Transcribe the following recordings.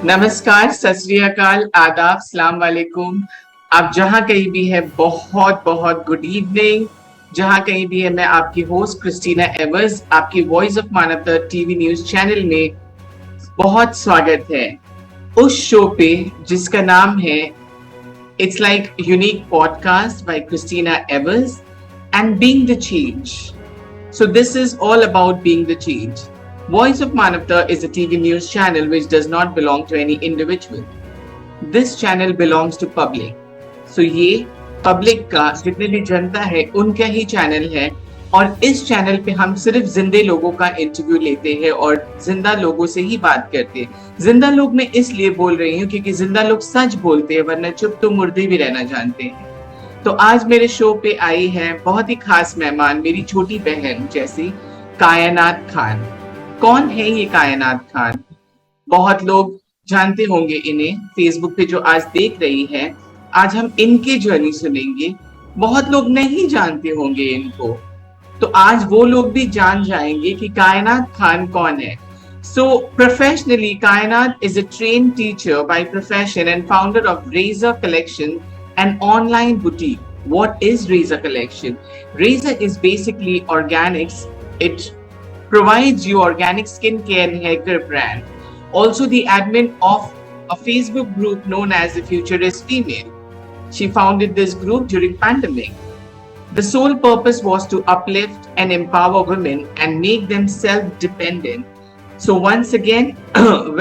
नमस्कार, सत श्री अकाल, आदाब, सलाम वालेकुम। आप जहां कहीं भी है बहुत बहुत गुड इवनिंग। जहां कहीं भी है, मैं आपकी होस्ट क्रिस्टीना एवर्स आपकी वॉइस ऑफ मानवता टीवी न्यूज चैनल में बहुत स्वागत है। उस शो पे जिसका नाम है it's like unique podcast by Christina Evers and being the change. So this is all about being the change. Voice of Manavta is a TV news channel which does not belong to any individual. This channel belongs to public. So ये public का जितने भी जनता है उनका ही channel है और इस channel पे हम सिर्फ जिंदे लोगों का इंटरव्यू लेते हैं और जिंदा लोगों से ही बात करते हैं। जिंदा लोग मैं इसलिए बोल रही हूँ क्योंकि जिंदा लोग सच बोलते हैं, वरना चुप तो मुर्दे भी रहना जानते हैं। तो आज मेरे शो पे आई है बहुत ही खास मेहमान, मेरी छोटी बहन जैसी कायनात खान। कौन है ये कायनात खान? बहुत लोग जानते होंगे इन्हें, फेसबुक पे जो आज देख रही है। आज हम इनकी जर्नी सुनेंगे। बहुत लोग नहीं जानते होंगे इनको, तो आज वो लोग भी जान जाएंगे कि कायनात खान कौन है। So professionally, Kainat is a trained teacher by profession and founder of Razor Collection, an online boutique. What is Razor Collection? Razor is basically organics. It provides you organic skincare and hair care brand. Also the admin of a Facebook group known as The Future is Female. She founded this group during pandemic. The sole purpose was to uplift and empower women and make them self-dependent. So once again,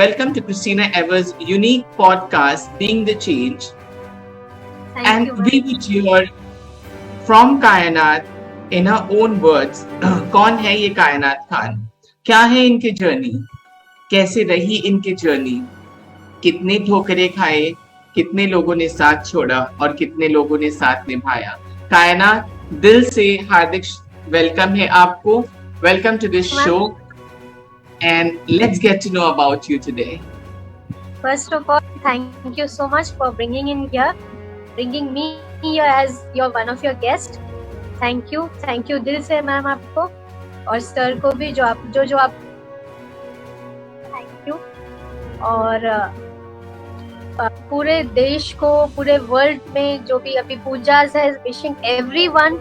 welcome to Christina Evers' unique podcast, Being the Change. Thank you. We will hear from Kainat in her own words. कौन है ये कायनात खान? क्या है इनकी journey? कैसे रही इनकी जर्नी? कितने ठोकरे खाए, कितने लोगों ने साथ छोड़ा और कितने लोगों ने साथ निभाया? कायनात, दिल से हार्दिक वेलकम है आपको. Welcome to this show. And let's get to know about you today. First of all, thank you so much for bringing me here as one of your guests. Thank you दिल से ma'am आपको और sir को भी जो आप thank you और पूरे देश को, पूरे वर्ल्ड में जो भी अभी पूजास है, wishing everyone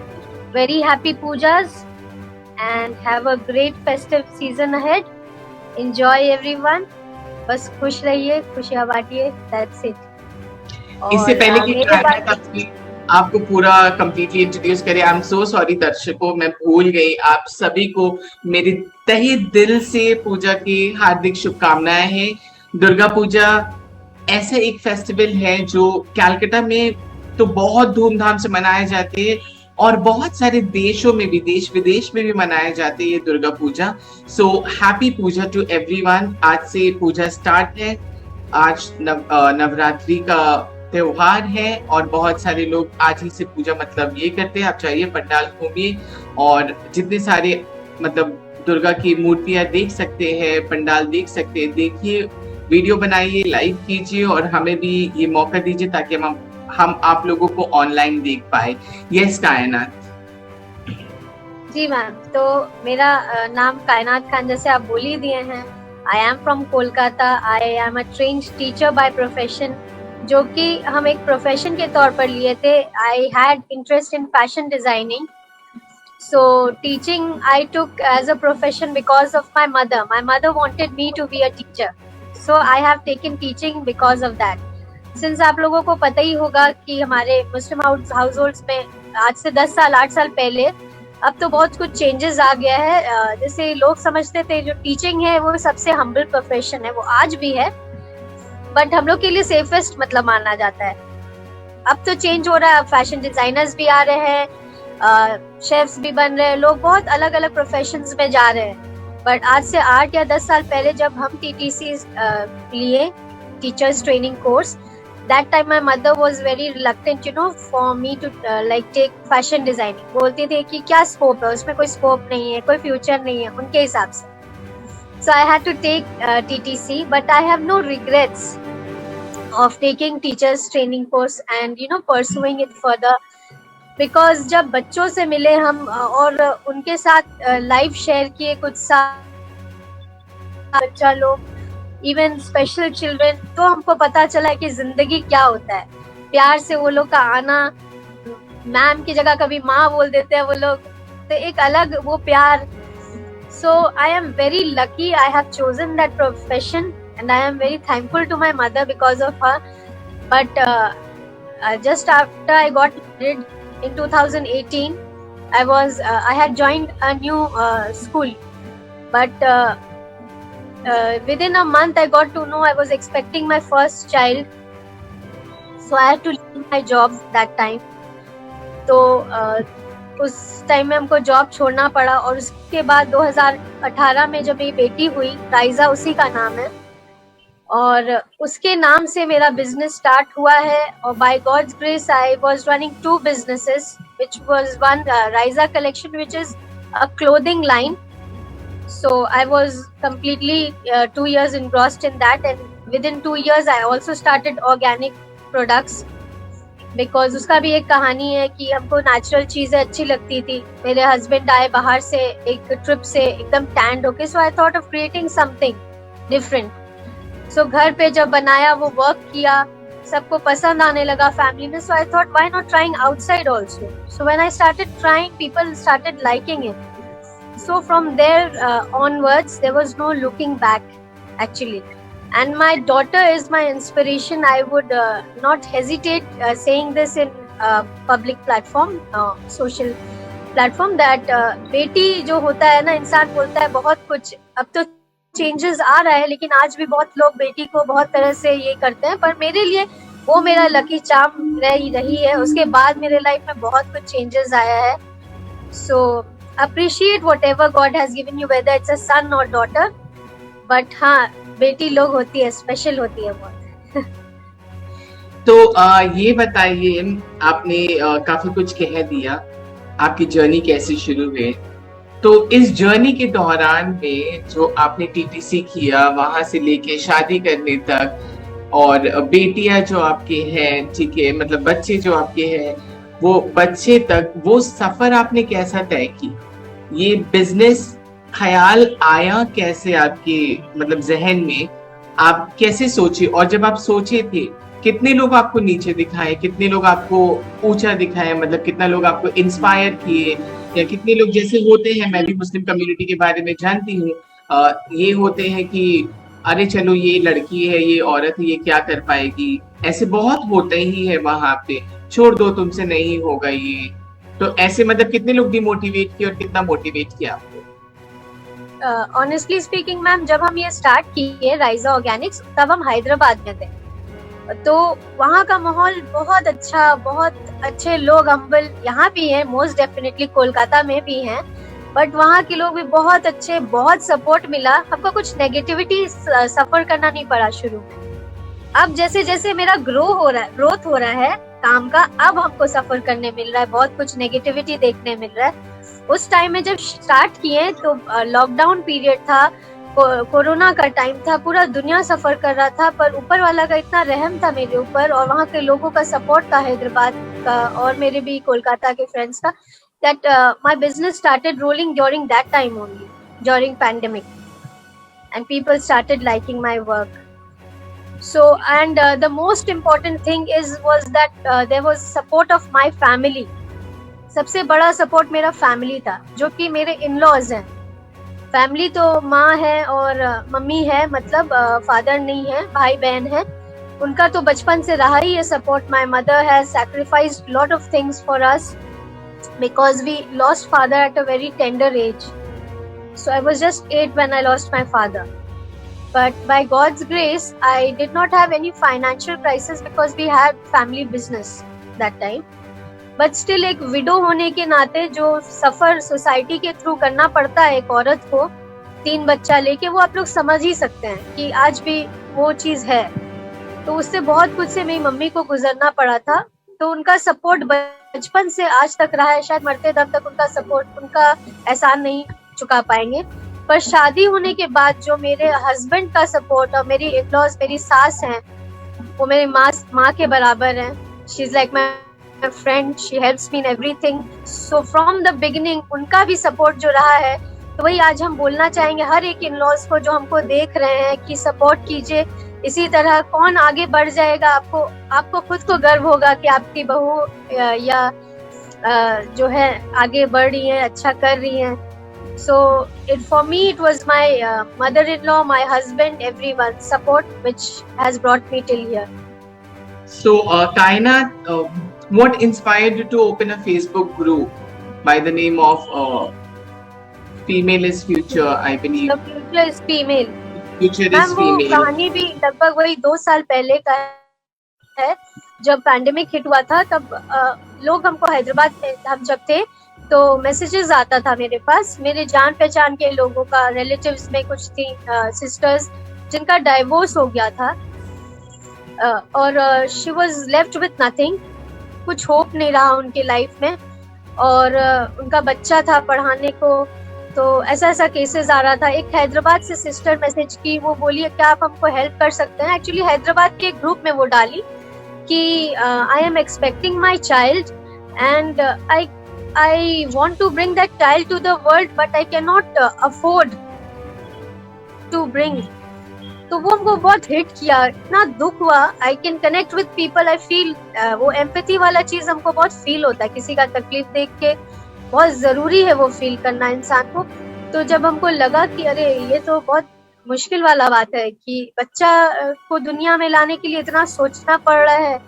very happy Pooja's and have a great festive season ahead. Enjoy everyone. बस खुश रहिए, खुशियाँ बांटिए, that's it. इससे पहले कि आपको पूरा कंप्लीटली इंट्रोड्यूस करें, आई एम सो सॉरी दर्शकों, मैं भूल गई। आप सभी को मेरे तहे दिल से पूजा की हार्दिक शुभकामनाएं हैं। दुर्गा पूजा ऐसा एक फेस्टिवल है जो कलकत्ता में तो बहुत धूमधाम से मनाए जाते हैं और बहुत सारे देशों में भी, देश विदेश में भी मनाए जाते हैं ये Durga Puja. So happy Puja to everyone. आज से पूजा स्टार्ट है। आज नवरात्रि का त्योहार है और बहुत सारे लोग आज ही से पूजा मतलब ये करते हैं। आप चाहिए पंडाल घूमिए और जितने सारे मतलब दुर्गा की मूर्तियां देख सकते हैं, पंडाल देख सकते हैं, देखिए, वीडियो बनाइए, लाइव कीजिए और हमें भी ये मौका दीजिए ताकि हम आप लोगों को ऑनलाइन देख पाए। यस कायनात जी मैम, तो मेरा नाम कायनात खान जैसे आप बोल ही दिए हैं। I am from Kolkata. I am a trained teacher by profession, जो कि हम एक प्रोफेशन के तौर पर लिए थे। I had interest in fashion designing, so teaching I took as a profession because of my mother. My mother wanted me to be a teacher, so I have taken teaching because of that. Since आप लोगों को पता ही होगा कि हमारे मुस्लिम house holds में आज से 10 साल 8 साल पहले अब तो बहुत कुछ चेंजेस आ गया है। जैसे लोग समझते थे जो टीचिंग है वो सबसे हम्बल प्रोफेशन है, वो आज भी है, बट हम लोग के लिए सेफेस्ट मतलब माना जाता है। अब तो चेंज हो रहा है, फैशन डिजाइनर्स भी आ रहे हैं, शेफ्स भी बन रहे हैं, लोग बहुत अलग अलग प्रोफेशंस में जा रहे हैं। बट आज से 8 या 10 साल पहले जब हम टीटीसी लिए, teachers training course, that time my mother was very reluctant for me to like take fashion designing. बोलती थी कि क्या स्कोप है उसमें, कोई स्कोप नहीं है, कोई फ्यूचर नहीं है उनके हिसाब से। So I had to take TTC, but I have no regrets of taking teachers training course and pursuing it further, because जब बच्चों से मिले हम और उनके साथ लाइव शेयर किए कुछ साथ, बच्चा लोग इवन स्पेशल चिल्ड्रन, तो हमको पता चला कि जिंदगी क्या होता है। प्यार से वो लोग का आना, मैम की जगह कभी माँ बोल देते हैं वो लोग, तो एक अलग वो प्यार। So I am very lucky I have chosen that profession and I am very thankful to my mother because of her. But just after I got married in 2018, I had joined a new school, but within a month I got to know I was expecting my first child, so I had to leave my job that time. तो उस time में हमको job छोड़ना पड़ा, और उसके बाद 2018 में जब मेरी बेटी हुई, राइजा उसी का नाम है, और उसके नाम से मेरा बिजनेस स्टार्ट हुआ है। और by God's grace I was running 2 businesses, which was one Raisa collection, which is a clothing line. So I was completely 2 years engrossed in that, and within 2 years I also started organic products, because उसका भी एक कहानी है कि हमको natural चीजें अच्छी लगती थी। मेरे हस्बैंड आए बाहर से एक ट्रिप से एकदम टैंड होके, so I thought of creating something different. So घर पे जब बनाया, वो वर्क किया, सबको पसंद आने लगा फैमिली में, so I thought why not trying outside also. So when I started trying, people started liking it. So from there onwards there was no looking back actually. And my daughter is my inspiration. I would not hesitate saying this in public platform, social platform, that बेटी जो होता है ना, इंसान बोलता है बहुत कुछ, अब तो चेंजेस आ रहा है, लेकिन आज भी बहुत लोग बेटी को बहुत तरह से ये करते हैं, पर मेरे लिए वो मेरा लकी चार्म रही है। उसके बाद मेरे लाइफ में बहुत कुछ चेंजेस आया है। So appreciate whatever God has given you, whether it's a son or daughter, but हाँ, बेटी लोग होती है, स्पेशल होती है बहुत। तो ये बताइए, आपने काफी कुछ कह दिया, आपकी जर्नी कैसे शुरू हुई। तो इस जर्नी के दौरान में जो आपने टीटीसी किया, वहां से लेके शादी करने तक, और बेटियां जो आपके हैं, ठीक है, मतलब बच्चे जो आपके हैं, वो बच्चे तक, वो सफर आपने कैसा तय की? ये बिजनेस ख्याल आया कैसे आपके मतलब जहन में? आप कैसे सोचे? और जब आप सोचे थे, कितने लोग आपको नीचे दिखाए, कितने लोग आपको ऊंचा दिखाए, मतलब कितना लोग आपको इंस्पायर किए, या कितने लोग जैसे होते हैं, मैं भी मुस्लिम कम्युनिटी के बारे में जानती हूँ, ये होते हैं कि अरे चलो ये लड़की है, ये औरत है, ये क्या कर पाएगी, ऐसे बहुत होते ही है वहां पे, छोड़ दो, तुमसे नहीं होगा ये। तो ऐसे मतलब कितने लोग डिमोटिवेट किए और कितना मोटिवेट किया आपको? ऑनेस्टली स्पीकिंग मैम, जब हम ये स्टार्ट किए राइजा ऑर्गेनिक्स, तब हम हैदराबाद में थे, तो वहाँ का माहौल बहुत अच्छा, बहुत अच्छे लोग, हम्बल यहाँ भी हैं, मोस्ट डेफिनेटली कोलकाता में भी हैं, बट वहाँ के लोग भी बहुत अच्छे, बहुत सपोर्ट मिला। हमको कुछ नेगेटिविटी सफर करना नहीं पड़ा शुरू में। अब जैसे जैसे मेरा ग्रोथ हो रहा है काम का, अब हमको सफर करने मिल रहा है, बहुत कुछ नेगेटिविटी देखने मिल रहा है। उस टाइम में जब स्टार्ट किए तो लॉकडाउन पीरियड था, कोरोना का टाइम था, पूरा दुनिया सफर कर रहा था, पर ऊपर वाला का इतना रहम था मेरे ऊपर, और वहाँ के लोगों का सपोर्ट था, हैदराबाद का और मेरे भी कोलकाता के फ्रेंड्स का, that my business started rolling during that time only, during pandemic, and people started liking my work. So and the most important thing was that there was support of my family. सबसे बड़ा support मेरा family था, जो कि मेरे in-laws हैं। Family तो माँ है और मम्मी है, मतलब फादर नहीं है, भाई बहन है, उनका तो बचपन से रहा ही है support. My mother has sacrificed lot of things for us because we lost father at a very tender age. So I was just 8 when I lost my father. But by God's grace, I did not have any financial crisis because we had family business that time. But still एक window होने के नाते जो सफर society के through करना पड़ता है एक औरत को, 3 बच्चा लेके, वो आप लोग समझ ही सकते हैं कि आज भी वो चीज है। तो उससे बहुत कुछ से मेरी मम्मी को गुजरना पड़ा था, तो उनका सपोर्ट बचपन से आज तक रहा है। शायद मरते दम तक उनका सपोर्ट, उनका एहसान नहीं चुका पाएंगे। पर शादी होने के बाद जो मेरे हस्बैंड का सपोर्ट और मेरी इन-लॉज, मेरी सास हैं, वो मेरी माँ के बराबर हैं। She is like my friend, she helps me in everything. So from the beginning उनका भी सपोर्ट जो रहा है, तो वही आज हम बोलना चाहेंगे हर एक इन लॉज को जो हमको देख रहे हैं कि सपोर्ट कीजिए। इसी तरह कौन आगे बढ़ जाएगा, आपको खुद को गर्व होगा कि आपकी बहू या जो है आगे बढ़ रही है, अच्छा कर रही है। So for me it was my mother-in-law, my husband, everyone's support which has brought me till here. So Kainat, what inspired you to open a Facebook group by the name of Female is Future, I believe. The future is female. Future is ma'am वो female. कहानी भी लगभग वही 2 साल पहले का है, जब पैंडेमिक हिट हुआ था। तब लोग हमको हैदराबाद में हम जब थे तो मैसेजेस आता था मेरे पास, मेरे जान पहचान के लोगों का, रिलेटिव्स में कुछ थी सिस्टर्स जिनका डाइवोर्स हो गया था और she was left with nothing, कुछ होप नहीं रहा उनके लाइफ में और उनका बच्चा था पढ़ाने को। तो ऐसा केसेस आ रहा था। एक हैदराबाद से सिस्टर मैसेज की, वो बोली क्या आप हमको हेल्प कर सकते हैं। एक्चुअली हैदराबाद के ग्रुप में वो डाली कि I am expecting my child and I want to bring that child to the world but I cannot afford to bring. तो वो हमको बहुत हिट किया, इतना दुख हुआ। I can connect with people, I feel वो empathy वाला चीज हमको बहुत फील होता है, किसी का तकलीफ देख के बहुत जरूरी है वो फील करना इंसान को। तो जब हमको लगा कि अरे ये तो बहुत मुश्किल वाला बात है कि बच्चा को दुनिया में लाने के लिए इतना सोचना पड़ रहा है,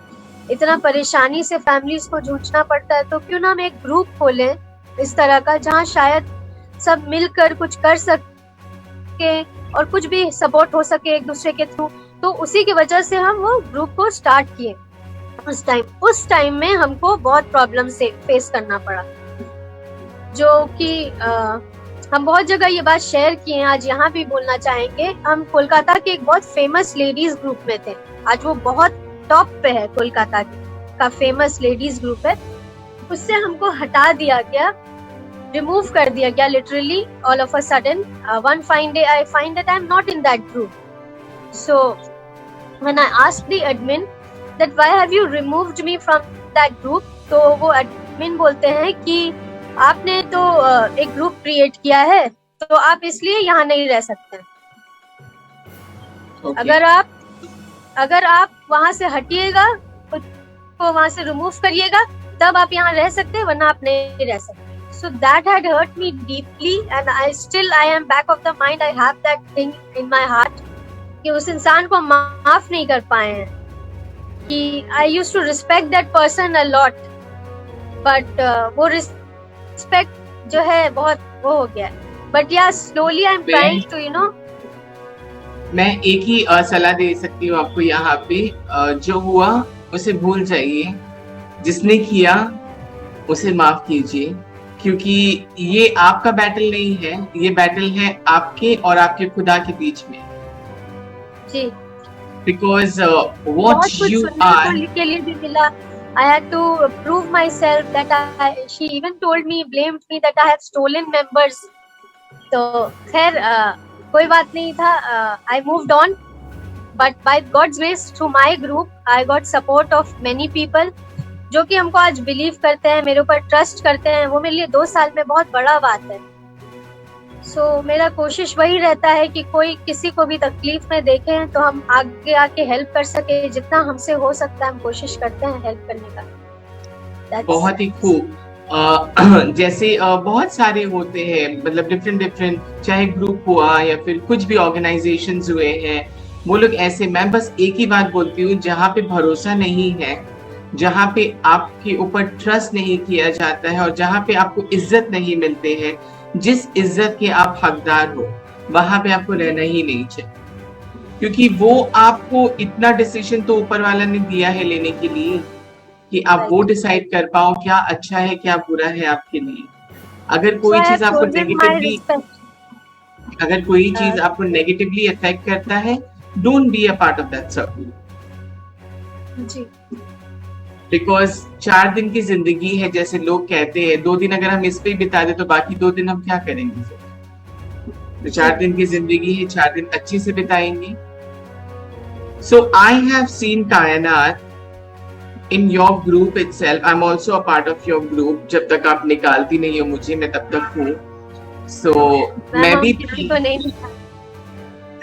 इतना परेशानी से फैमिलीज को जूझना पड़ता है, तो क्यों ना हम एक ग्रुप खोलें इस तरह का जहाँ शायद सब मिलकर कुछ कर सके और कुछ भी सपोर्ट हो सके एक दूसरे के थ्रू। तो उसी की वजह से हम वो ग्रुप को स्टार्ट किए। उस टाइम में हमको बहुत प्रॉब्लम से फेस करना पड़ा, जो कि हम बहुत जगह ये बात शेयर किए हैं, आज यहाँ भी बोलना चाहेंगे। हम कोलकाता के एक बहुत फेमस लेडीज ग्रुप में थे, आज वो बहुत टॉप पे है, कोलकाता का फेमस लेडीज ग्रुप है। उससे हमको हटा दिया गया, रिमूव कर दिया गया literally all of a sudden. One fine day I find that I am not in that group. So when I asked the admin that why have you removed me from that group, तो वो admin बोलते हैं कि आपने तो एक group create किया है तो आप इसलिए यहाँ नहीं रह सकते। okay. अगर आप वहां से हटिएगा, खुद को वहां से रिमूव करिएगा, तब आप यहाँ रह सकते हैं, वरना आप नहीं रह सकते। So that had hurt me deeply and I am back of the mind, I have that thing in my heart कि उस इंसान को माफ नहीं कर पाए हैं। कि I used to respect that person a lot, but वो respect जो है बहुत वो हो गया है। But yeah, slowly I'm trying to मैं एक ही सलाह दे सकती हूँ आपको यहाँ पे, जो हुआ उसे भूल जाइए, जिसने किया उसे माफ कीजिए, क्योंकि ये आपका बैटल नहीं है, ये बैटल है आपके और आपके खुदा के बीच में। जी। Because what you are के लिए भी मिला, I had to prove myself that she even told me, blamed me that I have stolen members. तो खैर कोई बात नहीं था, I moved on, but by God's grace through my group I got support of many people जो कि हमको आज बिलीव करते हैं, मेरे ऊपर ट्रस्ट करते हैं। वो मेरे लिए 2 साल में बहुत बड़ा बात है। मेरा कोशिश वही रहता है कि कोई किसी को भी तकलीफ में देखे तो हम आगे आके हेल्प कर सके, जितना हमसे हो सकता है हम कोशिश करते हैं हेल्प करने का। बहुत ही खूब। जैसे बहुत सारे होते हैं, मतलब डिफरेंट चाहे ग्रुप हुआ या फिर कुछ भी ऑर्गेनाइजेशंस हुए हैं, वो लोग ऐसे, मैं बस एक ही बात बोलती हूँ, जहाँ पे भरोसा नहीं है, जहाँ पे आपके ऊपर ट्रस्ट नहीं किया जाता है और जहाँ पे आपको इज्जत नहीं मिलते हैं, जिस इज्जत के आप हकदार हो, वहां पे आपको रहना ही नहीं चाहिए, क्योंकि वो आपको इतना डिसीजन तो ऊपर वाला ने दिया है लेने के लिए कि आप वो डिसाइड कर पाओ क्या अच्छा है क्या बुरा है आपके लिए। अगर कोई चीज आपको नेगेटिवली अफेक्ट करता है, don't be a part of that circle. जी। बिकॉज 4 दिन की जिंदगी है, जैसे लोग कहते हैं, 2 दिन अगर हम इस पे बिता दे तो बाकी 2 दिन हम क्या करेंगे? तो 4 दिन की जिंदगी है, 4 दिन अच्छे से बिताएंगे। So I have seen कायनात in your group itself. I'm also a part of your group. जब तक आप निकालती नहीं हो मुझे, मैं तब तक हूँ। सो मैं भी थी, तो नहीं था।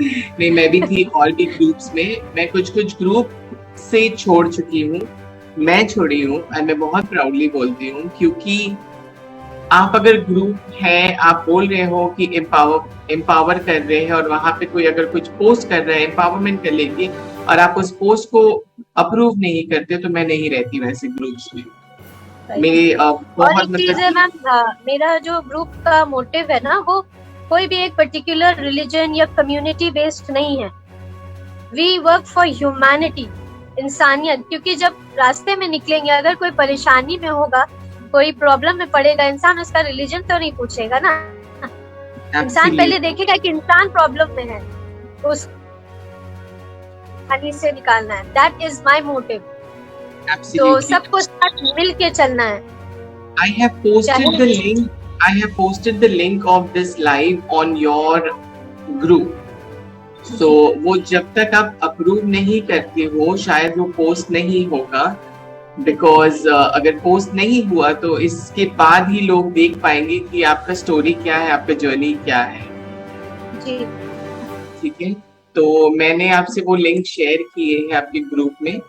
नहीं मैं भी थी ऑल भी ग्रुप्स में। मैं कुछ ग्रुप से छोड़ चुकी हूँ, मैं छोड़ी हूँ और मैं बहुत प्राउडली बोलती हूँ, क्योंकि आप अगर ग्रुप है, आप बोल रहे हो कि एम्पावर कर रहे हैं और वहां पे कोई अगर कुछ पोस्ट कर रहा है एम्पावरमेंट कर लेगी और आप उस पोस्ट को अप्रूव नहीं करते, तो मैं नहीं रहती वैसे ग्रुप्स में। मेरी और बहुत एक चीज है मैम, मेरा जो ग्रुप का मोटिव है ना, वो कोई भी एक पर्टिकुलर रिलीजन या कम्युनिटी बेस्ड नहीं है। वी वर्क फॉर ह्यूमैनिटी, इंसानियत। क्योंकि जब रास्ते में निकलेंगे, अगर कोई परेशानी में होगा, कोई प्रॉब्लम में पड़ेगा, इंसान उसका रिलीजन तो नहीं पूछेगा ना। इंसान पहले देखेगा कि इंसान प्रॉब्लम में है, तो उस से निकालना है। That is my motive. तो सबको साथ मिल के चलना है। I have posted the link. I have posted the link of this live on your group. So वो जब तक आप अप्रूव नहीं करते हो, शायद वो पोस्ट नहीं होगा। बिकॉज अगर पोस्ट नहीं हुआ तो इसके बाद ही लोग देख पाएंगे कि आपका स्टोरी क्या है, आपका जर्नी क्या है। जी ठीक है, तो मैंने आपसे वो लिंक शेयर किए हैं आपके ग्रुप में।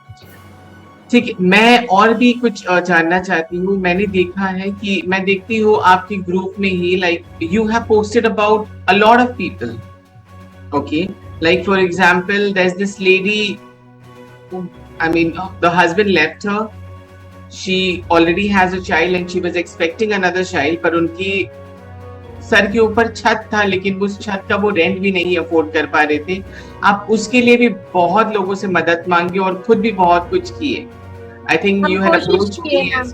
ठीक है, मैं और भी कुछ जानना चाहती हूँ। मैंने देखा है कि मैं देखती हूँ आपके ग्रुप में ही, like you have posted about a lot of people. Okay, like for example, there's this lady who, I mean, the husband left her. She already has a child and she was expecting another child, पर उनकी sir के ऊपर छत था, लेकिन उस छत का वो रेंट भी नहीं अफोर्ड कर पा रहे थे। आप उसके लिए भी बहुत लोगों से मदद मांगी और खुद भी बहुत कुछ किए। I think you had approached me as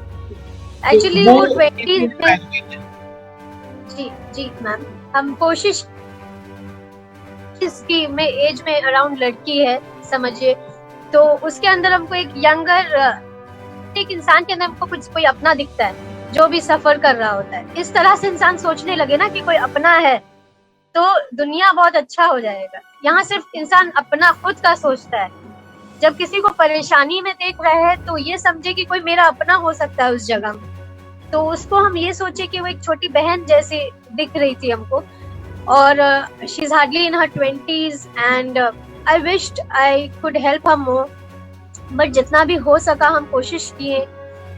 actually वो 20s में। जी मैम, हम कोशिश इसकी में एज में अराउंड लड़की है, समझिए। तो उसके अंदर हमको एक यंगर एक इंसान के अंदर हमको कुछ कोई अपना दिखता है, जो भी सफर कर रहा होता है। इस तरह से इंसान सोचने लगे ना कि कोई अपना है, तो दुनिया बहुत अच्छा हो जाएगा। यहाँ सिर्फ इंसान अपना खुद का सोचता है। जब किसी को परेशानी में देख रहा है, तो ये समझे कि कोई मेरा अपना हो सकता है उस जगह में। तो उसको हम ये सोचे कि वो एक छोटी बहन जैसी दिख रही थी हमको। और she is hardly in her 20s and I wished I could help her more. But जितना भी हो सका हम कोशिश किए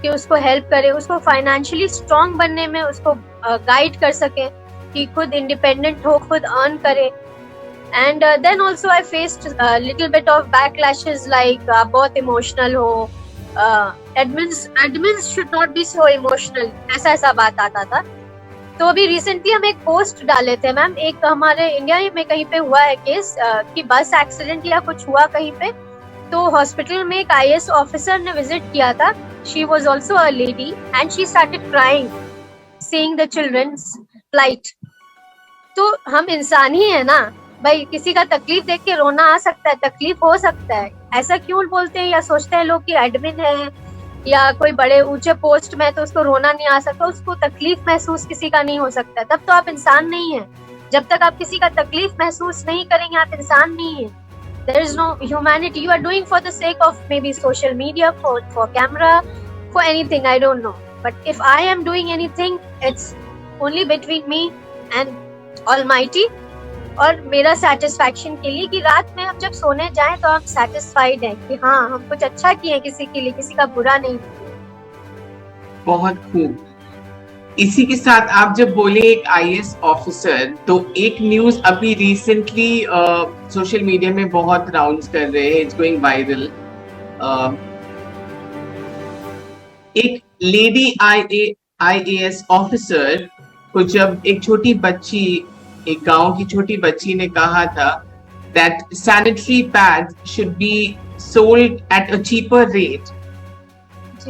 कि उसको हेल्प करें, उसको फाइनेंशियली स्ट्रांग बनने में उसको गाइड कर सके कि खुद इंडिपेंडेंट हो, खुद अर्न करे। And then also I faced a little bit of backlashes, like बहुत emotional हो, admins should not be so emotional, ऐसा बात आता था। तो अभी रिसेंटली हम एक पोस्ट डाले थे मैम, एक हमारे इंडिया में कहीं पे हुआ है केस कि बस एक्सीडेंट या कुछ हुआ कहीं पे, तो हॉस्पिटल में एक IAS ऑफिसर ने विजिट किया था। She was also a lady and she started crying seeing the childrens plight। तो हम इंसान ही है ना भाई, किसी का तकलीफ देख के रोना आ सकता है, तकलीफ हो सकता है। ऐसा क्यों बोलते हैं या सोचते हैं लोग कि एडमिन है या कोई बड़े ऊंचे पोस्ट में है तो उसको रोना नहीं आ सकता, उसको तकलीफ महसूस किसी का नहीं हो सकता, तब तो आप इंसान नहीं है। जब तक आप किसी का तकलीफ महसूस नहीं करेंगे, आप इंसान नहीं है। There is no humanity. You are doing for the sake of maybe social media, for camera, for anything, I don't know. But if I am doing anything, it's only between me and Almighty और मेरा satisfaction के लिए, कि रात में हम जब सोने जाएं तो हम सेटिस्फाइड हैं कि हाँ हम कुछ अच्छा किए किसी के लिए, किसी का बुरा नहीं। बहुत खूब। इसी के साथ आप जब बोले एक IAS ऑफिसर, तो एक न्यूज अभी रिसेंटली सोशल मीडिया में बहुत राउंड्स कर रहे हैं, इट्स गोइंग वायरल। एक लेडी IAS ऑफिसर को जब एक छोटी बच्ची, एक गांव की छोटी बच्ची ने कहा था that sanitary pads should be sold at a cheaper rate,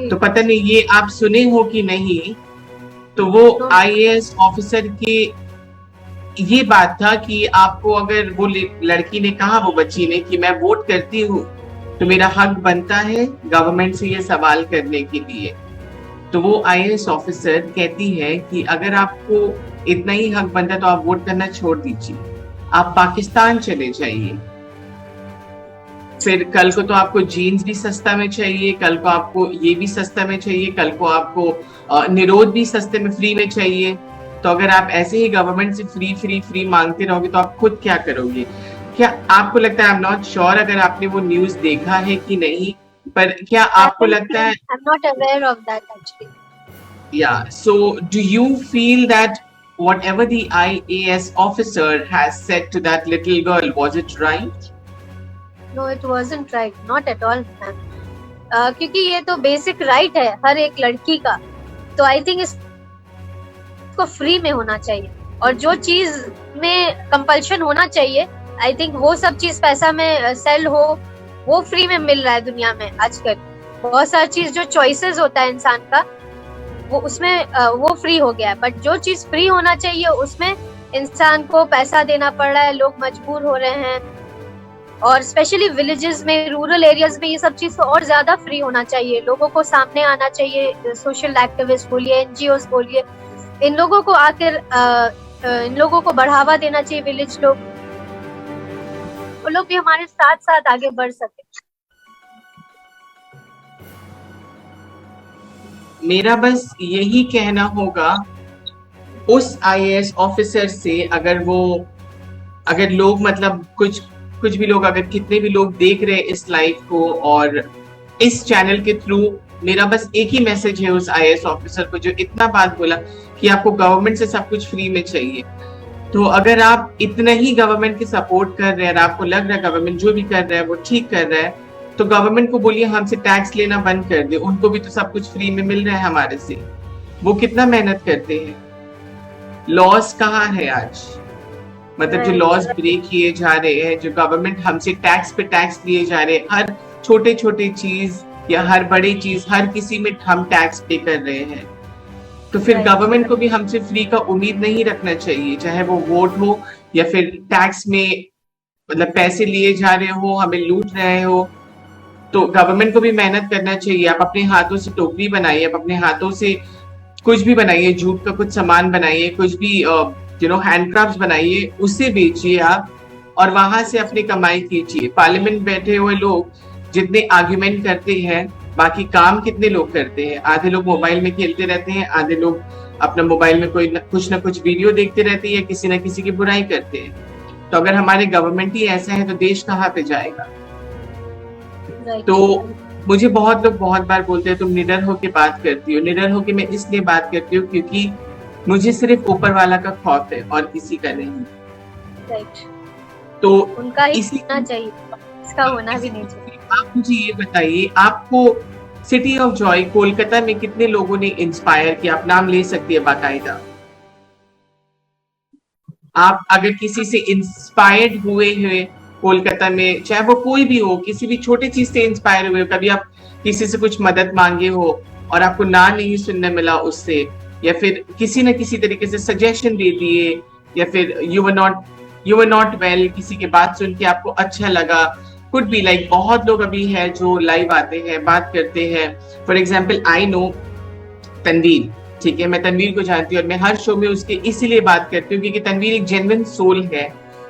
तो पता नहीं ये आप सुने हो कि नहीं। तो वो IAS ऑफिसर के ये बात था कि आपको, अगर वो लड़की ने कहा, वो बच्ची ने, कि मैं वोट करती हूँ तो मेरा हक बनता है गवर्नमेंट से ये सवाल करने के लिए। तो वो IAS ऑफिसर कहती है कि अगर आपको इतना ही हक बनता है तो आप वोट करना छोड़ दीजिए, आप पाकिस्तान चले जाइए। फिर कल को तो आपको जीन्स भी सस्ता में चाहिए, कल को आपको ये भी सस्ता में चाहिए, कल को आपको निरोध भी सस्ते में फ्री में चाहिए। तो अगर आप ऐसे ही गवर्नमेंट से फ्री फ्री फ्री मांगते रहोगे तो आप खुद क्या करोगे? क्या आपको लगता है, आई एम नॉट श्योर अगर आपने वो न्यूज देखा है कि नहीं, पर क्या आपको लगता है, I'm not aware of that actually. yeah, so do you feel that whatever the IAS officer has said to that little girl, was it right? No, it wasn't right, not at all, ma'am. क्योंकि ये तो basic right है हर एक लड़की का, तो I think इसको free में होना चाहिए। और जो चीज में कंपल्शन होना चाहिए, आई थिंक वो सब चीज पैसा में सेल हो, वो फ्री में मिल रहा है दुनिया में आजकल। बहुत सारी चीज जो चॉइसेस होता है इंसान का, वो उसमें वो फ्री हो गया है, बट जो चीज फ्री होना चाहिए उसमें इंसान को पैसा देना पड़ रहा है, लोग मजबूर हो रहे हैं। और स्पेशली विलेजेस में, रूरल एरियाज में ये सब चीज तो और ज्यादा फ्री होना चाहिए। लोगों को सामने आना चाहिए, सोशल एक्टिविस्ट बोलिए, एनजीओज बोलिए, इन लोगों को आकर इन लोगों को बढ़ावा देना चाहिए। विलेज लोग, वो लोग भी हमारे साथ साथ आगे बढ़ सके। मेरा बस यही कहना होगा उस आईएएस ऑफिसर से, अगर लोग मतलब कुछ भी लोग, अगर कितने भी लोग देख रहे हैं इस लाइव को और इस चैनल के थ्रू, मेरा बस एक ही मैसेज है उस आईएएस ऑफिसर को जो इतना बात बोला कि आपको गवर्नमेंट से सब कुछ फ्री में चाहिए। तो अगर आप इतना ही गवर्नमेंट की सपोर्ट कर रहे हैं और आपको लग रहा है गवर्नमेंट जो भी कर रहा है वो ठीक कर रहा है, तो गवर्नमेंट को बोलिए हमसे टैक्स लेना बंद कर दे। उनको भी तो सब कुछ फ्री में मिल रहा है हमारे से, वो कितना मेहनत करते हैं। लॉस कहाँ है आज? मतलब जो लॉस ब्रेक किए जा रहे हैं, जो गवर्नमेंट हमसे टैक्स पे टैक्स लिए जा रहे हैं, हर छोटे छोटे चीज या हर बड़ी चीज, हर किसी में हम टैक्स पे कर रहे हैं। तो फिर गवर्नमेंट को भी हमसे फ्री का उम्मीद नहीं रखना चाहिए, चाहे वो वोट हो या फिर टैक्स में मतलब पैसे लिए जा रहे हो, हमें लूट रहे हो। तो गवर्नमेंट को भी मेहनत करना चाहिए। आप अपने हाथों से टोकरी बनाइए, आप अपने हाथों से कुछ भी बनाइए, जूट का कुछ सामान बनाइए, कुछ भी हैंडक्राफ्ट बनाइए, उससे बेचिए आप और वहां से अपनी कमाई कीजिए। पार्लियामेंट बैठे हुए लोग जितने आर्ग्यूमेंट करते हैं, बाकी काम कितने लोग करते हैं? आधे लोग मोबाइल में खेलते रहते हैं, आधे लोग अपना मोबाइल में कुछ ना कुछ वीडियो देखते रहते हैं या किसी ना किसी की बुराई करते हैं। तो अगर हमारे गवर्नमेंट ही ऐसा है तो देश कहाँ पे जाएगा? तो मुझे बहुत लोग बहुत बार बोलते हैं तुम निडर होके बात करती हो। निडर होके मैं इसलिए बात करती हूँ क्योंकि मुझे सिर्फ ऊपर वाला का खौफ है और किसी का नहीं। तो उनका ही होना चाहिए, इसका होना भी नहीं चाहिए। आप मुझे ये बताइए, आपको सिटी ऑफ जॉय कोलकाता में कितने लोगों ने इंस्पायर किया? आप नाम ले सकती है बाकायदा। आप अगर किसी से इंस्पायर्ड हुए कोलकाता में, चाहे वो कोई भी हो, किसी भी छोटी चीज से इंस्पायर हुए, कभी आप किसी से कुछ मदद मांगे हो और आपको ना नहीं सुनने मिला उससे, या फिर किसी न किसी तरीके से सजेशन दे दिए, या फिर यू वर नॉट वेल, किसी की बात सुन के आपको अच्छा लगा, कुड बी लाइक बहुत लोग अभी है जो लाइव आते हैं, बात करते हैं। For example I know Tanveer, ठीक है, मैं तनवीर को जानती हूँ और मैं हर शो में उसके इसीलिए बात करती हूँ क्योंकि तनवीर एक जेन्युइन सोल है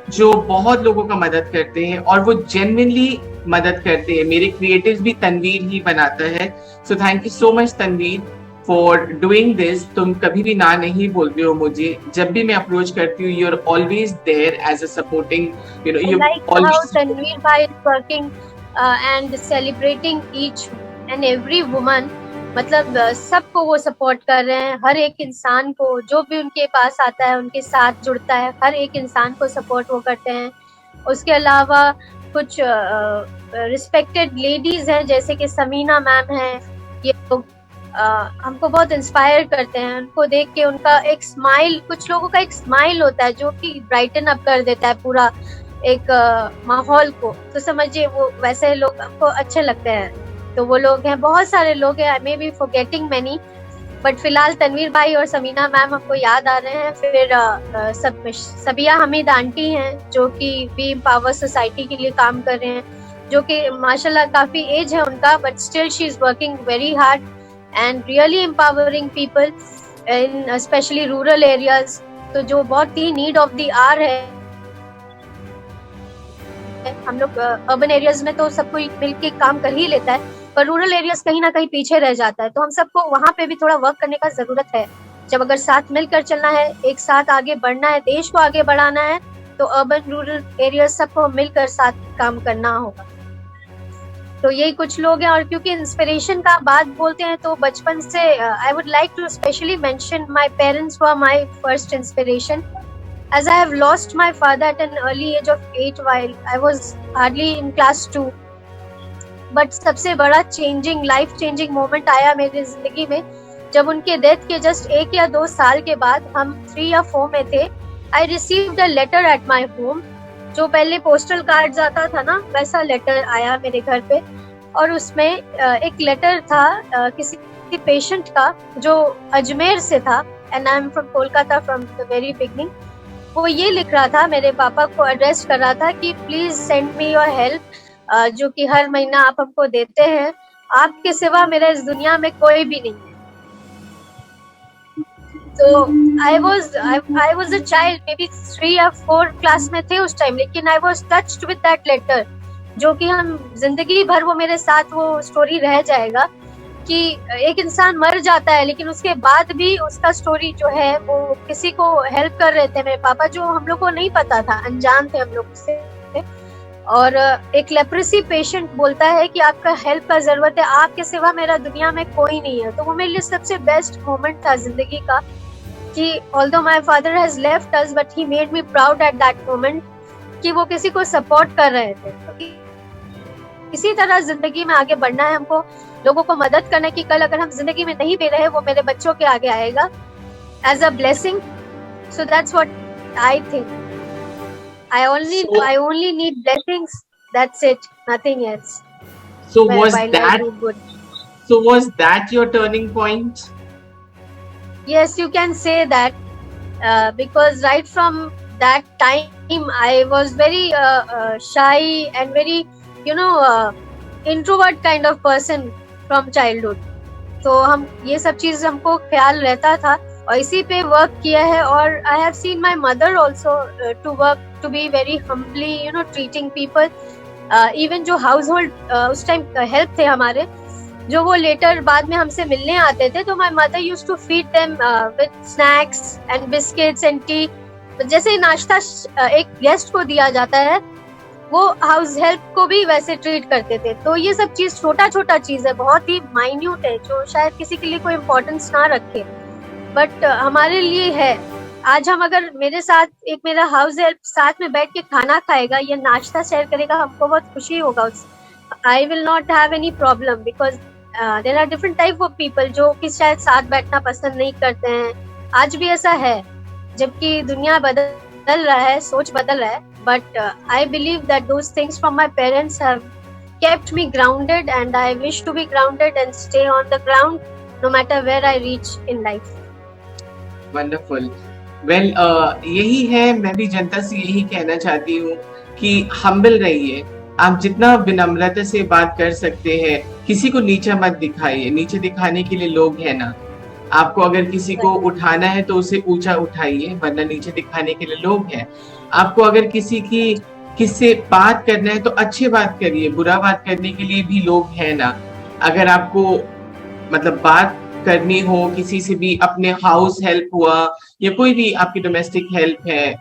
जो बहुत लोगों का मदद करते हैं और वो जेन्युइनली मदद करते हैं। मेरे क्रिएटिव्स भी तनवीर ही बनाता है। So thank you so much Tanveer for doing this. तुम कभी भी ना नहीं बोलते हो मुझे, जब भी मैं अप्रोच करती हूँ, you are always there as a supporting, you know, you always. Tanveer भाई is working and celebrating each and every woman, मतलब सबको वो सपोर्ट कर रहे हैं। हर एक इंसान को जो भी उनके पास आता है, उनके साथ जुड़ता है, हर एक इंसान को सपोर्ट वो करते हैं। उसके अलावा कुछ रिस्पेक्टेड लेडीज हैं जैसे कि समीना मैम हैं, ये लोग हमको बहुत इंस्पायर करते हैं। उनको देख के उनका एक स्माइल, कुछ लोगों का एक स्माइल होता है जो कि ब्राइटन अप कर देता है पूरा एक माहौल को। तो समझिए वो वैसे लोग हमको अच्छे लगते हैं। तो वो लोग हैं, बहुत सारे लोग हैं, I may be forgetting many, but फिलहाल तनवीर भाई और समीना मैम हमको याद आ रहे हैं। फिर सबिया हमीद आंटी हैं जो कि वी एम्पावर सोसाइटी के लिए काम कर रहे हैं, जो कि माशाल्लाह काफी एज है उनका, but still she is working very hard and really empowering people in specially rural areas. तो जो बहुत ही नीड ऑफ द आवर है। हम लोग अर्बन एरियाज में तो सब कोई मिलके काम कर ही लेता है, पर रूरल एरियाज कहीं ना कहीं पीछे रह जाता है। तो हम सबको वहाँ पे भी थोड़ा वर्क करने का जरूरत है, जब अगर साथ मिलकर चलना है, एक साथ आगे बढ़ना है, देश को आगे बढ़ाना है, तो अर्बन रूरल एरियाज सबको मिलकर साथ काम करना होगा। तो यही कुछ लोग हैं। और क्योंकि इंस्पिरेशन का बात बोलते हैं तो बचपन से I would like to specially mention my parents were my first inspiration, as I have lost my father at an early age of 8 while I was hardly in class 2. But सबसे बड़ा life changing moment आया मेरी जिंदगी में जब उनके death के just 1 या 2 साल के बाद, हम 3 या 4 में थे, I received a letter at my home. जो पहले पोस्टल कार्ड आता था ना, वैसा लेटर आया मेरे घर पे। और उसमें एक लेटर था किसी पेशेंट का जो अजमेर से था, and I am from Kolkata from the very beginning. वो ये लिख रहा था, मेरे पापा को एड्रेस कर रहा था कि please send me your help, जो कि हर महीना आप हमको देते हैं, आपके सिवा मेरे इस दुनिया में कोई भी नहीं है। तो I was a child, maybe 3 या 4 क्लास में थे उस टाइम, लेकिन I was touched with that letter, जो कि हम जिंदगी भर वो मेरे साथ वो स्टोरी रह जाएगा कि एक इंसान मर जाता है लेकिन उसके बाद भी उसका स्टोरी जो है वो किसी को हेल्प कर रहे थे मेरे पापा, जो हम लोग को नहीं पता था, अनजान थे हम लोग से। और एक लेप्रेसी पेशेंट बोलता है कि आपका हेल्प का जरूरत है, आपके सिवा मेरा दुनिया में कोई नहीं है। तो वो मेरे लिए सबसे बेस्ट मोमेंट था जिंदगी का कि although my father has left us but he made me proud at that moment कि वो किसी को सपोर्ट कर रहे थे। तो इसी तरह जिंदगी में आगे बढ़ना है हमको, लोगों को मदद करना कि कल अगर हम जिंदगी में नहीं भी रहे, वो मेरे बच्चों के आगे आएगा as a blessing. So that's what I think. I only need blessings. That's it. Nothing else. So was that your turning point? Yes, you can say that, because right from that time I was very shy and very, introvert kind of person from childhood. तो हम ये सब चीज हमको ख्याल रहता था और इसी पे वर्क किया है। और I have seen my mother also to be very humbly, treating people. Even जो हाउस होल्ड उस टाइम हेल्प थे हमारे, जो वो लेटर बाद में हमसे मिलने आते थे, तो my mother used to feed them with snacks and biscuits and tea. जैसे नाश्ता एक गेस्ट को दिया जाता है, वो हाउस हेल्प को भी वैसे ट्रीट करते थे। तो ये सब चीज छोटा छोटा चीज है, बहुत ही माइन्यूट है, जो शायद किसी के लिए कोई इम्पोर्टेंस ना रखे, बट हमारे लिए है। आज हम अगर मेरे साथ एक मेरा हाउस हेल्प साथ में बैठ के खाना खाएगा या नाश्ता शेयर करेगा, हमको बहुत खुशी होगा। I will not have any problem because there are different type of people जो कि शायद साथ बैठना पसंद नहीं करते हैं। आज भी ऐसा है, जबकि दुनिया बदल रहा है, सोच बदल रहा है, but I believe that those things from my parents have kept me grounded, and I wish to be grounded and stay on the ground no matter where I reach in life. Wonderful. Well, यही है, मैं भी जनता से यही कहना चाहती हूँ कि humble रहिए। आप जितना विनम्रता से बात कर सकते हैं, किसी को नीचा मत दिखाइए। नीचे दिखाने के लिए लोग हैं ना। आपको अगर किसी को उठाना है तो उसे ऊंचा उठाइए, वरना नीचे दिखाने के लिए लोग हैं। आपको अगर किससे बात करना है तो अच्छी बात करिए, बुरा बात करने के लिए भी लोग हैं ना। अगर आपको मतलब बात करनी हो किसी से भी, अपने हाउस हेल्प हुआ या कोई भी आपकी डोमेस्टिक हेल्प है,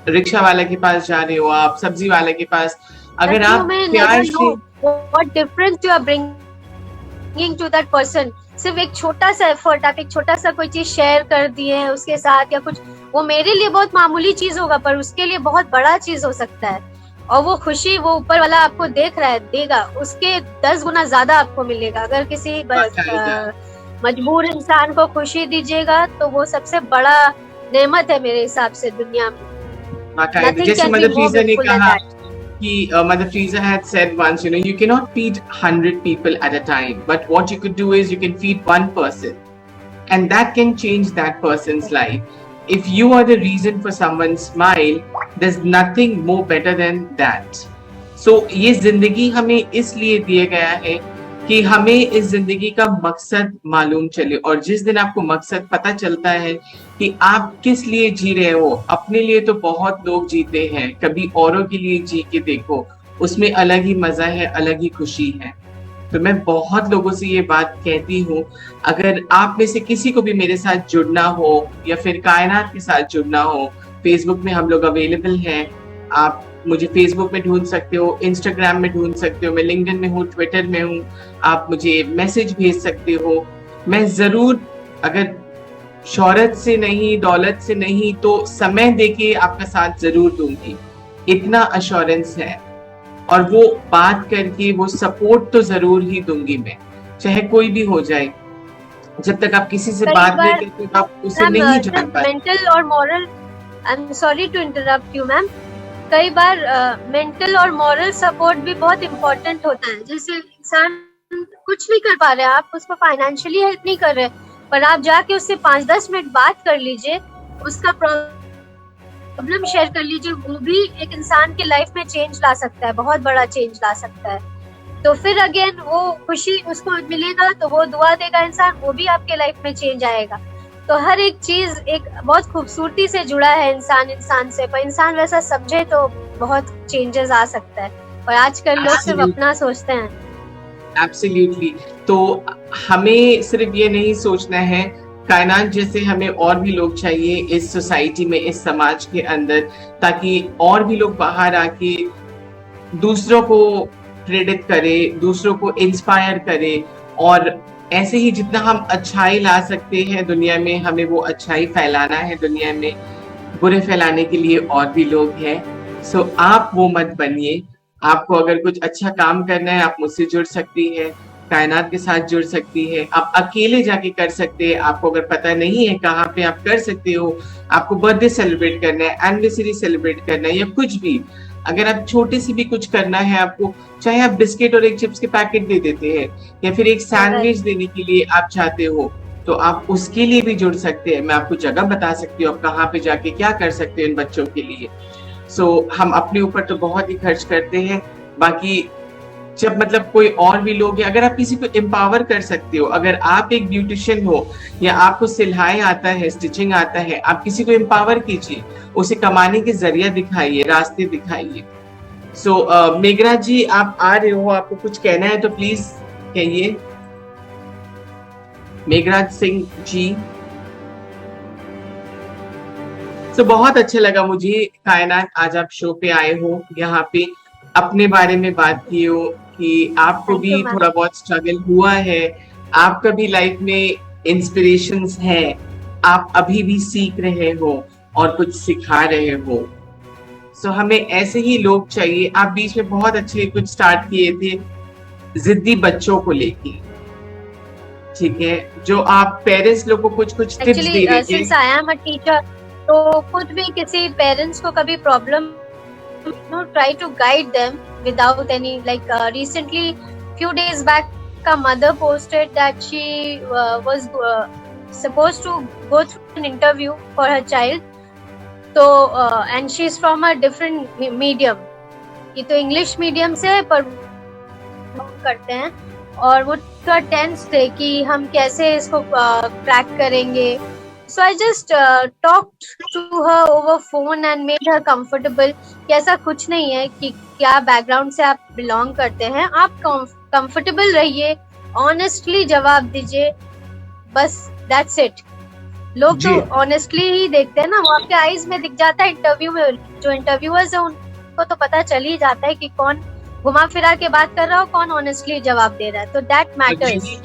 रिक्शा वाले के पास जा रहे हो आप, सब्जी वाले के पास, अगर आप प्यार से what difference you are bringing to that person, सिर्फ एक छोटा सा एफर्ट, आप एक छोटा सा कोई चीज शेयर कर दिए हैं उसके साथ या कुछ, वो मेरे लिए बहुत मामूली चीज होगा पर उसके लिए बहुत बड़ा चीज हो सकता है। और वो खुशी वो ऊपर वाला आपको देख रहा है, देगा, उसके 10 गुना ज्यादा आपको मिलेगा। अगर किसी मजबूर इंसान को खुशी दीजिएगा तो वो सबसे बड़ा नेमत है मेरे हिसाब से दुनिया में। जैसे मदर टेरेसा ने कहा कि Mother Teresa had said once, you cannot feed 100 people at a time, but what you could do is you can feed one person, and that can change that person's life. If you are the reason for someone's smile, there's nothing more better than that. So ये जिंदगी हमें इसलिए दिया गया है कि हमें इस जिंदगी का मकसद मालूम चले, और जिस दिन आपको मकसद पता चलता है कि आप किस लिए जी रहे हो, अपने लिए तो बहुत लोग जीते हैं, कभी औरों के लिए जी के देखो, उसमें अलग ही मजा है, अलग ही खुशी है। तो मैं बहुत लोगों से ये बात कहती हूँ, अगर आप में से किसी को भी मेरे साथ जुड़ना हो या फिर कायनात के साथ जुड़ना हो, फेसबुक में हम लोग अवेलेबल हैं। आप मुझे फेसबुक में ढूंढ सकते हो, इंस्टाग्राम में ढूंढ सकते हो, मैं लिंक्डइन में हूँ, ट्विटर में हूँ, आप मुझे मैसेज भेज सकते हो। मैं जरूर, अगर शोहरत से नहीं, दौलत से नहीं, तो समय देके आपका साथ जरूर दूंगी, इतना अश्योरेंस है। और वो बात करके वो सपोर्ट तो जरूर ही दूंगी मैं, चाहे कोई भी हो जाए। जब तक आप किसी से बात नहीं करते तो आप उसे नहीं जान पाते। मेंटल और moral, I am sorry to interrupt you ma'am, कई बार मेंटल और मॉरल सपोर्ट भी बहुत इम्पोर्टेंट होता है। जैसे इंसान कुछ नहीं कर पा रहे, आप उसको फाइनेंशियली हेल्प नहीं कर रहे, पर आप जाके उससे 5-10 मिनट बात कर लीजिए, उसका प्रॉब्लम शेयर कर लीजिए, वो भी एक इंसान के लाइफ में चेंज ला सकता है, बहुत बड़ा चेंज ला सकता है। तो फिर अगेन वो खुशी उसको मिलेगा, तो वो दुआ देगा इंसान, वो भी आपके लाइफ में चेंज आएगा। तो हर एक चीज एक बहुत खूबसूरती से जुड़ा है इंसान से, पर इंसान वैसा समझे तो बहुत चेंजेस आ सकता है। और आजकल लोग सिर्फ अपना सोचते हैं। एब्सोल्युटली। तो हमें सिर्फ ये नहीं सोचना है, कायनात जैसे हमें और भी लोग चाहिए इस सोसाइटी में, इस समाज के अंदर, ताकि और भी लोग बाहर आके दूसरों को प्रेरित करे, दूसरों को इंस्पायर करे। और ऐसे ही जितना हम अच्छाई ला सकते हैं दुनिया में, हमें वो अच्छाई फैलाना है दुनिया में। बुरे फैलाने के लिए और भी लोग हैं। सो आप वो मत बनिए। आपको अगर कुछ अच्छा काम करना है, आप मुझसे जुड़ सकती है, कायनात के साथ जुड़ सकती है। आप अकेले जाके कर सकते हैं, आपको अगर पता नहीं है कहाँ पे आप कर सकते हो, आपको बर्थडे सेलिब्रेट करना है, एनिवर्सरी सेलिब्रेट करना है, या कुछ भी, अगर आप छोटे से भी कुछ करना है आपको, चाहे आप बिस्किट और एक चिप्स के पैकेट दे देते हैं, या फिर एक सैंडविच देने के लिए आप चाहते हो, तो आप उसके लिए भी जुड़ सकते हैं। मैं आपको जगह बता सकती हूँ आप कहाँ पे जाके क्या कर सकते हो इन बच्चों के लिए। हम अपने ऊपर तो बहुत ही खर्च करते हैं, बाकी जब मतलब कोई और भी लोग हैं, अगर आप किसी को एम्पावर कर सकते हो, अगर आप एक ब्यूटिशियन हो या आपको सिलाई आता है, स्टिचिंग आता है, आप किसी को एम्पावर कीजिए, उसे कमाने के जरिया दिखाइए, रास्ते दिखाइए। मेघरा जी, आप आ रहे हो, आपको कुछ कहना है तो प्लीज कहिए। मेघराज सिंह जी। बहुत अच्छा लगा मुझे कायनात, आज आप शो पे आए हो, यहाँ पे अपने बारे में बात की हो कि आपको भी थोड़ा बहुत स्ट्रगल हुआ है, आपका भी लाइफ में इंस्पिरेशंस है, आप अभी भी सीख रहे हो और कुछ सिखा रहे हो। हमें ऐसे ही लोग चाहिए। आप बीच में बहुत अच्छे कुछ स्टार्ट किए थे जिद्दी बच्चों को लेके, ठीक है, जो आप पेरेंट्स लोग को कुछ टिप्स दे रहे थे। Since I am a teacher, तो खुद भी किसी पेरेंट्स को कभी problem, try to guide them without any, like recently few days back a mother posted that she was supposed to go through an interview for her child, so and she's from a different medium, ये तो English medium से पर करते हैं, और वो थोड़ा tense थे कि हम कैसे इसको क्रैक करेंगे। So I just talked to her over phone and made her comfortable कि ऐसा कुछ नहीं है कि क्या बैकग्राउंड से आप बिलोंग करते हैं, आप कंफर्टेबल रहिए, ऑनेस्टली जवाब दीजिए, बस दैट्स इट। लोग तो ऑनेस्टली ही देखते हैं ना, वो आपके आईज में दिख जाता है। इंटरव्यू में जो इंटरव्यूअर्स है उनको तो पता चल ही जाता है कि कौन घुमा फिरा के बात कर रहा हो, कौन ऑनेस्टली जवाब दे रहा है, तो दैट मैटर्स।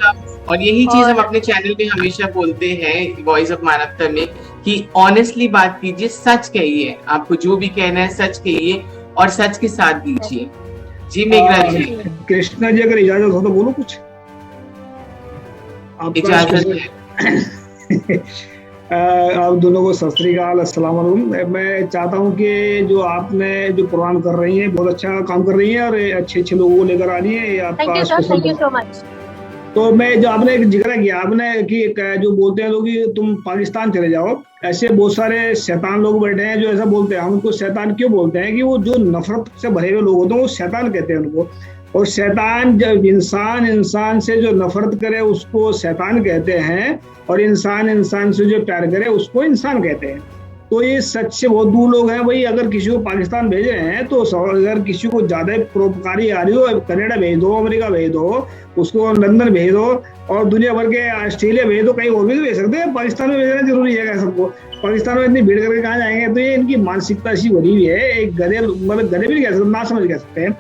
और यही चीज हम अपने चैनल पे हमेशा बोलते हैं, वॉइस ऑफ मानवता में, कि ऑनेस्टली बात कीजिए, सच कहिए, आपको जो भी कहना है सच कहिए और सच के साथ दीजिए। जी मेघरा जी। कृष्णा जी, अगर इजाजत हो तो बोलो कुछ। इजाजत है। आप दोनों को सत श्री अकाल, अस्सलाम वालेकुम। मैं चाहता हूँ कि जो आपने जो प्रोग्राम कर रही हैं, बहुत अच्छा काम कर रही हैं और अच्छे लोगों को लेकर आ रही है। Thank you so much. तो मैं जो आपने एक जिक्र किया आपने कि जो बोलते हैं लोग कि तुम पाकिस्तान चले जाओ, ऐसे बहुत सारे शैतान लोग बैठे हैं जो ऐसा बोलते हैं। हम उनको शैतान क्यों बोलते हैं कि वो जो नफरत से भरे हुए लोग होते हैं वो शैतान कहते हैं उनको। और शैतान, जब इंसान से जो नफरत करे उसको शैतान कहते हैं, और इंसान से जो प्यार करे उसको इंसान कहते हैं। तो ये सच से बहुत दूर लोग हैं भाई। अगर किसी को पाकिस्तान भेज रहे हैं तो अगर किसी को ज्यादा परोपकारी आ रही हो, कनाडा भेज दो, अमेरिका भेज दो, उसको लंदन भेज दो, और दुनिया भर के ऑस्ट्रेलिया भेज दो, कहीं और भी तो भेज सकते हैं। पाकिस्तान में भेजना जरूरी है क्या सबको? पाकिस्तान में इतनी भीड़ करके कहाँ जाएंगे? तो ये इनकी मानसिकता ऐसी बनी हुई है, एक गधे, मतलब गधे भी नहीं कह सकते, ना समझ कह सकते हैं।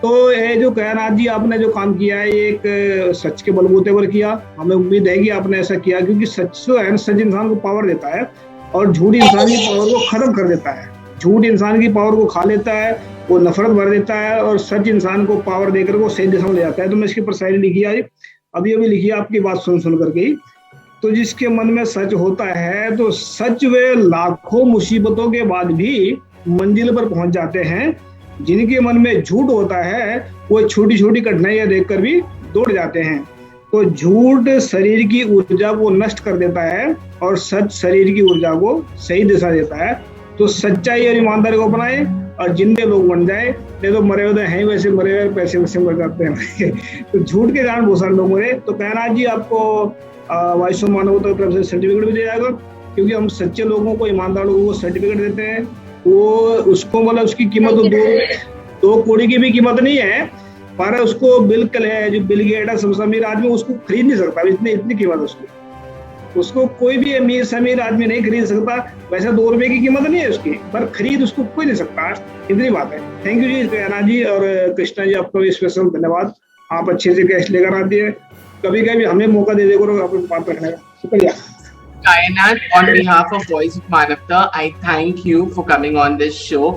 तो ये जो कायनात जी आपने जो काम किया है, ये एक सच के बलबूते पर किया। हमें उम्मीद है कि आपने ऐसा किया, क्योंकि सच जो है, सच इंसान को पावर देता है और झूठ इंसान की पावर को खत्म कर देता है। झूठ इंसान की पावर को खा लेता है, वो नफरत भर देता है, और सच इंसान को पावर देकर वो सही दिशा में ले जाता है। तो मैं इसके ऊपर शायरी लिखी है, अभी लिखी है आपकी बात सुन करके ही। तो जिसके मन में सच होता है तो सच वे लाखों मुसीबतों के बाद भी मंजिल पर पहुंच जाते हैं। जिनके मन में झूठ होता है वो छोटी छोटी कठिनाइयां देखकर भी दौड़ जाते हैं। तो झूठ शरीर की ऊर्जा को नष्ट कर देता है और सच शरीर की ऊर्जा को सही दिशा देता है। तो सच्चाई और ईमानदारी को अपनाएं और जिंदे लोग बन जाए, नहीं तो मरे हुए हैं वैसे, मरे हुए पैसे वैसे मर जाते हैं। तो झूठ के कारण बहुत सारे लोग मरे। तो कायनात जी आपको वॉइस ऑफ मानवता की तरफ से सर्टिफिकेट भी दिया जाएगा, क्योंकि हम सच्चे लोगों को, ईमानदार लोगों को सर्टिफिकेट देते हैं। वो उसको मतलब उसकी कीमत दो कौड़ी की भी कीमत नहीं है, पर उसको बिल्कुल है जो बिल गेट है, सबसे अमीर आदमी, उसको खरीद नहीं सकता, इतनी कीमत उसकी। उसको कोई भी अमीर से अमीर आदमी नहीं खरीद सकता। वैसे 2 रुपए की कीमत नहीं है उसकी, पर खरीद उसको कोई नहीं सकता। इतनी बात है। थैंक यू जी कायनात जी और कृष्णा जी, आपका भी स्पेशल धन्यवाद। आप अच्छे से गेस्ट लेकर आती है, कभी कभी हमें मौका दे देगा अपनी बात रखने का। शुक्रिया। Kainat, on behalf of Voice of Manavta, I thank you for coming on this show,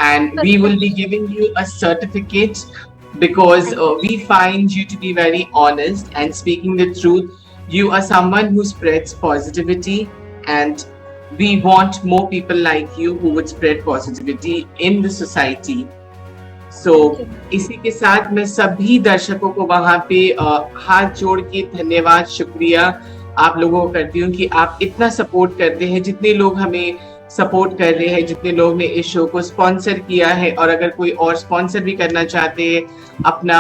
and we will be giving you a certificate because we find you to be very honest and speaking the truth. You are someone who spreads positivity, and we want more people like you who would spread positivity in the society. So, इसी के साथ मैं सभी दर्शकों को वहां पे हाथ जोड़ के धन्यवाद, शुक्रिया आप लोगों को करती हूँ कि आप इतना सपोर्ट करते हैं। जितने लोग हमें सपोर्ट कर रहे हैं, जितने लोग ने इस शो को स्पॉन्सर किया है, और अगर कोई और स्पॉन्सर भी करना चाहते हैं, अपना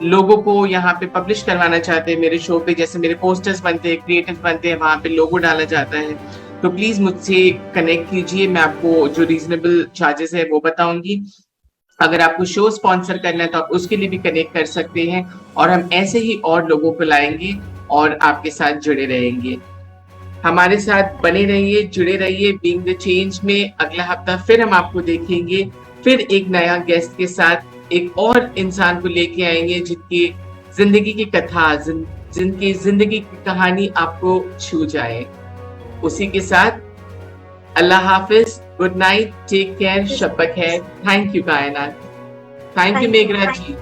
लोगों को यहाँ पे पब्लिश करवाना चाहते हैं मेरे शो पे, जैसे मेरे पोस्टर्स बनते हैं, क्रिएटिव बनते हैं, वहाँ पे लोगो डाला जाता है, तो प्लीज मुझसे कनेक्ट कीजिए। मैं आपको जो रीजनेबल चार्जेस है वो बताऊंगी। अगर आपको शो स्पॉन्सर करना है तो आप उसके लिए भी कनेक्ट कर सकते हैं, और हम ऐसे ही और लोगों को लाएंगे और आपके साथ जुड़े रहेंगे। हमारे साथ बने रहिए, जुड़े रहिए बीइंग द चेंज में। अगला हफ्ता फिर हम आपको देखेंगे, फिर एक नया गेस्ट के साथ, एक और इंसान को लेके आएंगे जिनकी जिंदगी की कथा, जिनकी जिंदगी की कहानी आपको छू जाए। उसी के साथ अल्लाह हाफिज, गुड नाइट, टेक केयर, शब बखैर। Thank you Kainat, thank you Meghraj ji.